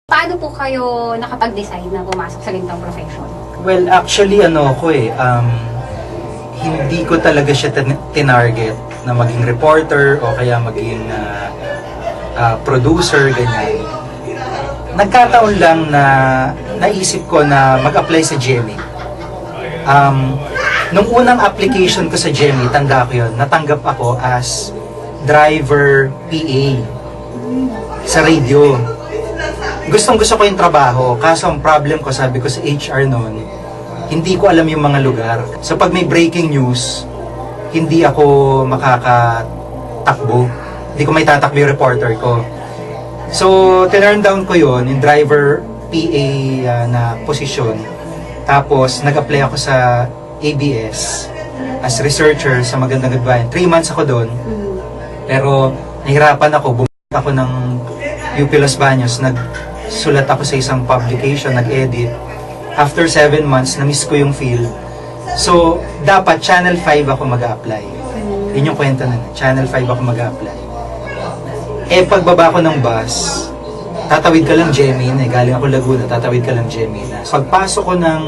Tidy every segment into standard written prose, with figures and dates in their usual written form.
Paano po kayo nakapag-decide na pumasok sa ganitong profession? Well, actually, hindi ko talaga siya tinarget na maging reporter o kaya maging producer, ganyan. Nagkataon lang na naisip ko na mag-apply sa GMA. Nung unang application ko sa GMA, tanda ko yun, natanggap ako as driver PA sa radio. Gustong-gusto ko yung trabaho, kaso ang problem ko, sabi ko sa HR noon, hindi ko alam yung mga lugar. So pag may breaking news, hindi ako makakatakbo. Hindi ko may tatakbo yung reporter ko. So, tinurn down ko yun, yung driver PA na posisyon. Tapos, nag-apply ako sa ABS as researcher sa Magandang Gudbayan. 3 months ako doon. Pero, nahirapan ako. Bumalik ako ng UP Los Baños. Nagsulat ako sa isang publication, nag-edit. After 7 months, na-miss ko yung field. So, dapat Channel 5 ako mag-a-apply. Yun yung kwento na. Channel 5 ako mag-a-apply. Eh, pagbaba ko ng bus, tatawid ka lang GMA na. Galing ako Laguna, tatawid ka lang GMA na. Pagpasok ko ng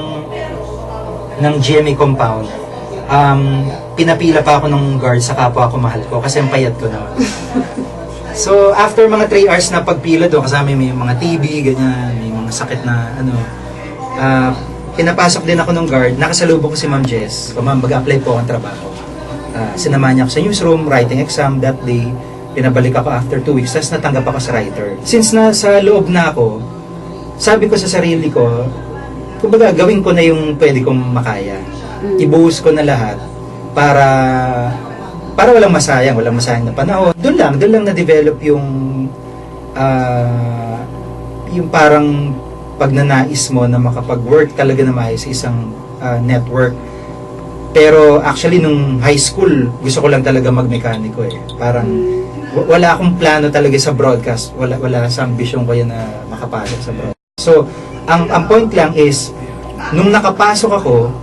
GMA compound, pinapila pa ako ng guard sa kapwa ko mahal ko kasi ang payat ko naman. So, after mga 3 hours na pagpila doon, kasama may mga TB, ganyan, may mga sakit na pinapasok din ako ng guard. Nakasalubong ko si Ma'am Jess. Ma'am, mag-apply po akong trabaho. Sinamahan niya ako sa newsroom, writing exam that day. Pinabalik ako after 2 weeks, tapos natanggap ako sa writer. Since nasa loob na ako, sabi ko sa sarili ko, kumbaga gawin ko na yung pwede kong makaya. Ibuhos ko na lahat para walang masayang na panahon. Doon lang na-develop yung parang pagnanais mo na makapag-work talaga na maayos sa isang network. Pero actually nung high school, gusto ko lang talaga magmekaniko eh. Parang wala akong plano talaga sa broadcast. Wala sa ambisyon ko yan na makapasok sa broadcast. So, ang point lang is, nung nakapasok ako,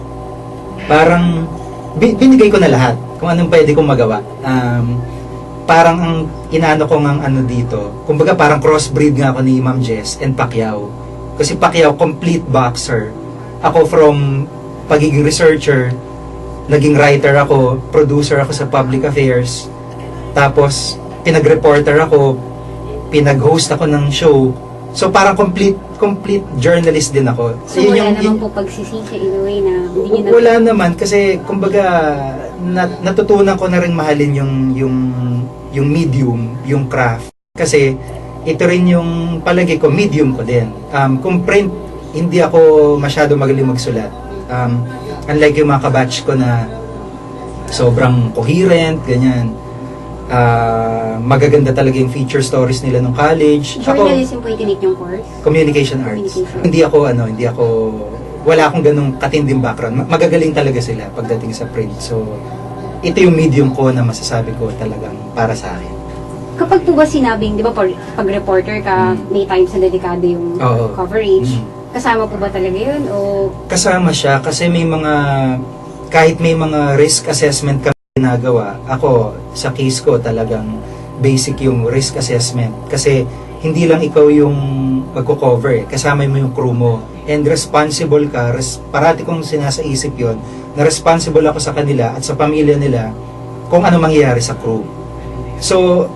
parang binigay ko na lahat kung anong pwede kong magawa. Parang ang inaano ko ng ano dito, kumbaga parang crossbreed nga ako ni Ma'am Jess and Pacquiao. Kasi Pacquiao, complete boxer. Ako from pagiging researcher, naging writer ako, producer ako sa public affairs, tapos pinag-reporter ako, pinag-host ako ng show. So parang complete journalist din ako. So wala naman po pagsisisi in a way na hindi nyo wala naman kasi kumbaga natutunan ko na rin mahalin yung medium, yung craft. Kasi ito rin yung palagi ko, medium ko din. Kung print, hindi ako masyado magaling magsulat. Unlike yung mga kabatch ko na sobrang coherent, ganyan. Magaganda talaga yung feature stories nila nung college. Journalism po itinake yung course? Communication arts. Hindi ako, wala akong ganung katinding background. Magagaling talaga sila pagdating sa print. So, ito yung medium ko na masasabi ko talagang para sa akin. Kapag po ba sinabing, di ba pag reporter ka, may times na dedikado yung coverage, kasama po ba talaga yun? O kasama siya kasi kahit may mga risk assessment kami ginagawa, ako sa case ko talagang basic yung risk assessment kasi hindi lang ikaw yung magko-cover kasama mo yung crew mo and responsible ka, parati kong sinasaisip yon na responsible ako sa kanila at sa pamilya nila kung ano mangyayari sa crew. So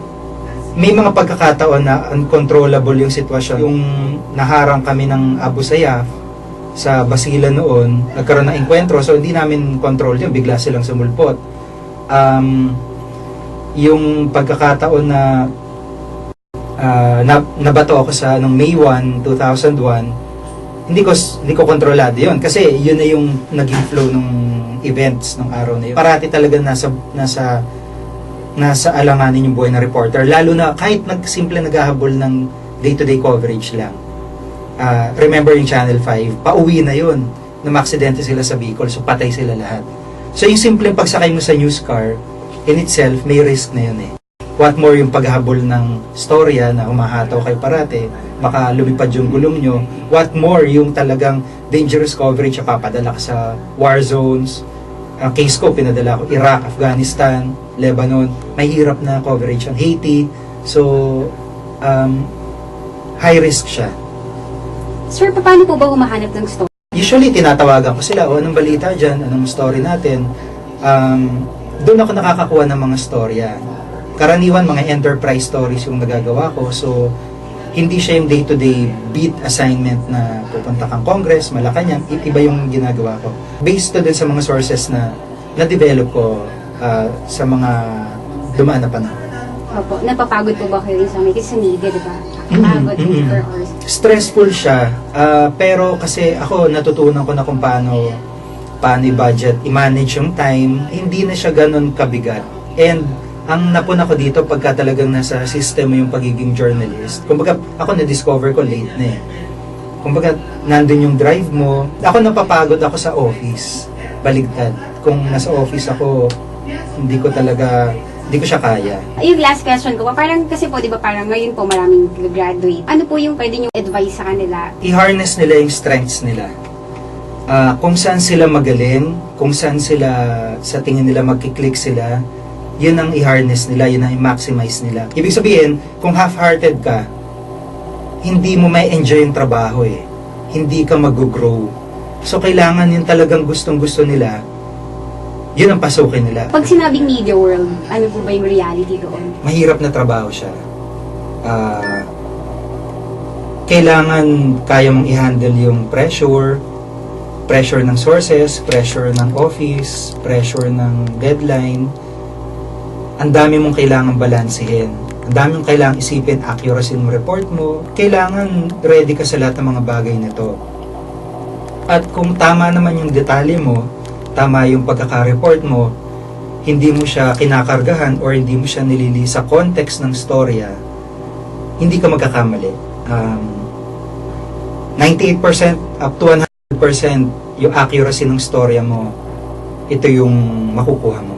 may mga pagkakataon na uncontrollable yung sitwasyon. Yung naharang kami ng Abu Sayyaf sa Basilan noon, nagkaroon ng enkwentro, so hindi namin control yun, bigla silang sumulpot. Yung pagkakataon na nabato ako sa May 1, 2001, hindi ko kontrolado yun kasi yun na yung naging flow ng events ng araw na yun. Parati talaga nasa alanganin yung buhay na reporter, lalo na kahit simple naghahabol ng day-to-day coverage lang. Remember yung Channel 5, pauwi na yun, na maaksidente sila sa Bicol, so patay sila lahat. So yung simple pagsakay mo sa news car, in itself, may risk na yun eh. What more yung paghahabol ng storya na humahataw kayo parate, baka lumipad yung gulong nyo. What more yung talagang dangerous coverage na papadala ka sa war zones. Ang case ko, pinadala ko Iraq, Afghanistan, Lebanon. May hirap na coverage ang Haiti. So, high risk siya. Sir, paano po ba humahanap ng story? Usually, tinatawagan ko sila, anong balita dyan, anong story natin. Doon ako nakakakuha ng mga storya. Karaniwan, mga enterprise stories yung nagagawa ko. So, hindi siya yung day-to-day beat assignment na pupunta kang Congress, Malacanang, iba yung ginagawa ko. Based to din sa mga sources na na-develop ko sa mga dumaan na panahon. Opo, napapagod po ba kayo sa media, di ba? Pagod, 24 hours. Stressful siya, pero kasi ako natutunan ko na kung paano i-budget, i-manage yung time, hindi na siya ganun kabigat. And ang napuna ko dito pagka talagang nasa system mo yung pagiging journalist. Kumbaga, ako na-discover ko late na eh. Kumbaga, nandun yung drive mo. Ako napapagod ako sa office. Baligtad. Kung nasa office ako, hindi ko siya kaya. Yung last question ko, parang kasi po, di ba, parang ngayon po maraming graduate. Ano po yung pwede nyo advice sa kanila? I-harness nila yung strengths nila. Kung saan sila magaling, kung saan sila, sa tingin nila magkiklik sila, yun ang i-harness nila, yun ang i-maximize nila. Ibig sabihin, kung half-hearted ka, hindi mo may enjoy yung trabaho eh. Hindi ka mag-grow. So, kailangan yung talagang gustong-gusto nila, yun ang pasukin nila. Pag sinabing media world, ano po ba yung reality doon? Mahirap na trabaho siya. Kailangan kaya mong i-handle yung pressure ng sources, pressure ng office, pressure ng deadline. Ang dami mong kailangan balansehin. Ang dami mong kailangan isipin, accuracy ng report mo. Kailangan ready ka sa lahat ng mga bagay na to. At kung tama naman yung detalye mo, tama yung pagkaka-report mo, hindi mo siya kinakargahan or hindi mo siya nilili sa context ng storya, hindi ka magkakamali. 98% up to 100% yung accuracy ng storya mo, ito yung makukuha mo.